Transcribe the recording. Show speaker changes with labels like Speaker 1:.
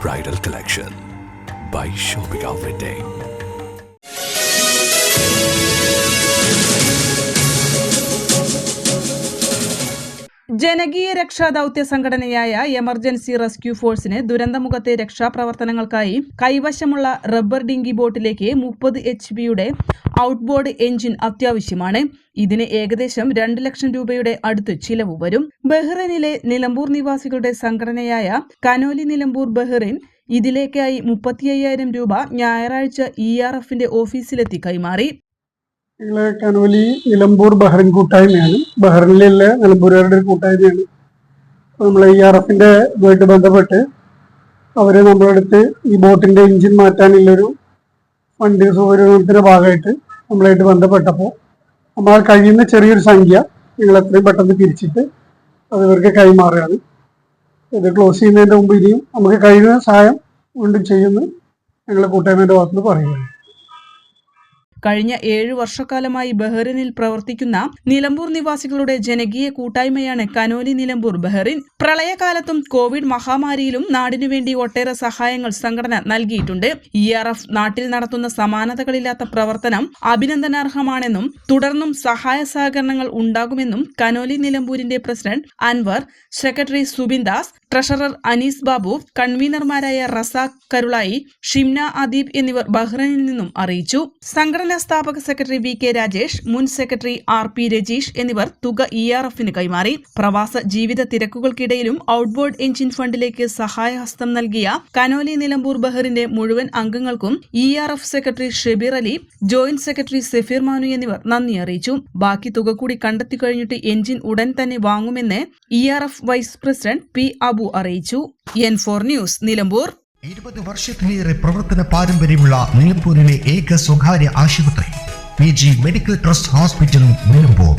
Speaker 1: bridal collection by Shobhika Wedding.
Speaker 2: ജനകീയ രക്ഷാദൌത്യ സംഘടനയായ emergency rescue ഫോഴ്സിന് ദുരന്തമുഖത്തെ രക്ഷാപ്രവർത്തനങ്ങൾക്കായി കൈവശമുള്ള റബ്ബർ ഡിങ്കി ബോട്ടിലേക്ക് 30 HP ഔട്ട്ബോർഡ് എഞ്ചിൻ അത്യാവശ്യമാണ്. ഇതിന് ഏകദേശം 2 ലക്ഷം രൂപയുടെ അടുത്ത് ചിലവ് വരും. ബഹ്റൈനിലെ നിലമ്പൂർ നിവാസികളുടെ സംഘടനയായ കനോലി നിലമ്പൂർ ബഹ്റൈൻ ഇതിലേക്കായി 35,000 രൂപ ഞായറാഴ്ച ERFന്റെ ഓഫീസിലെത്തി കൈമാറി.
Speaker 3: കനോലി നിലമ്പൂർ ബഹ്റൈൻ കൂട്ടായ്മയാണ്. ബഹ്റൈനിലെ നിലമ്പൂരുകാരുടെ ഒരു കൂട്ടായ്മയാണ്. നമ്മൾ ERFന്റെ ഇതുമായിട്ട് ബന്ധപ്പെട്ട് അവര് നമ്മളടുത്ത് ഈ ബോട്ടിന്റെ എഞ്ചിൻ മാറ്റാനുള്ളൊരു ഫണ്ട് സൗകര്യത്തിന്റെ ഭാഗമായിട്ട് നമ്മളായിട്ട് ബന്ധപ്പെട്ടപ്പോൾ നമ്മൾ കഴിയുന്ന ചെറിയൊരു സംഖ്യ നിങ്ങൾ എത്രയും പെട്ടെന്ന് തിരിച്ചിട്ട് അത് ഇവർക്ക് കൈമാറുകയാണ്. ഇത് ക്ലോസ് ചെയ്യുന്നതിന്റെ മുമ്പ് ഇനിയും നമുക്ക് കഴിയുന്ന സഹായം വീണ്ടും ചെയ്യുമെന്ന് ഞങ്ങളെ കൂട്ടായ്മയുടെ ഭാഗത്ത് പറയുകയാണ്.
Speaker 2: കഴിഞ്ഞ 7 വർഷക്കാലമായി ബഹ്റൈനിൽ പ്രവർത്തിക്കുന്ന നിലമ്പൂർ നിവാസികളുടെ ജനകീയ കൂട്ടായ്മയാണ് കനോലി നിലമ്പൂർ ബഹ്റൈൻ. പ്രളയകാലത്തും കോവിഡ് മഹാമാരിയിലും നാടിനുവേണ്ടി ഒട്ടേറെ സഹായങ്ങൾ സംഘടന നൽകിയിട്ടുണ്ട്. ERF നാട്ടിൽ നടത്തുന്ന സമാനതകളില്ലാത്ത പ്രവർത്തനം അഭിനന്ദനാർഹമാണെന്നും തുടർന്നും സഹായ സഹകരണങ്ങൾ ഉണ്ടാകുമെന്നും കനോലി നിലമ്പൂരിന്റെ president Anvar, secretary Subin Das, treasurer Anees Babu, കൺവീനർമാരായ റസാഖ് കരുളായി, ഷിംന അദീബ് എന്നിവർ ബഹ്റൈനിൽ നിന്നും അറിയിച്ചു. സംഘടനാ സ്ഥാപക സെക്രട്ടറി VK രാജേഷ്, മുൻ സെക്രട്ടറി RP രജീഷ് എന്നിവർ തുക ERFന് കൈമാറി. പ്രവാസ ജീവിത തിരക്കുകൾക്കിടയിലും ഔട്ട്ബോർഡ് എഞ്ചിൻ ഫണ്ടിലേക്ക് സഹായഹസ്തം നൽകിയ കനോലി നിലമ്പൂർ ബഹ്റിന്റെ മുഴുവൻ അംഗങ്ങൾക്കും ERF secretary Shabeer Ali, joint secretary Safeer Manu എന്നിവർ നന്ദി അറിയിച്ചു. ബാക്കി തുക കൂടി കണ്ടെത്തി കഴിഞ്ഞിട്ട് എഞ്ചിൻ ഉടൻ തന്നെ വാങ്ങുമെന്ന് ERF vice president P Abu അറിയിച്ചു. N4 news Nilambur.
Speaker 4: 20 വർഷത്തിലേറെ പ്രവർത്തന പാരമ്പര്യമുള്ള നിലമ്പൂരിലെ ഏക സ്വകാര്യ ആശുപത്രി PG medical trust hospital Nilambur.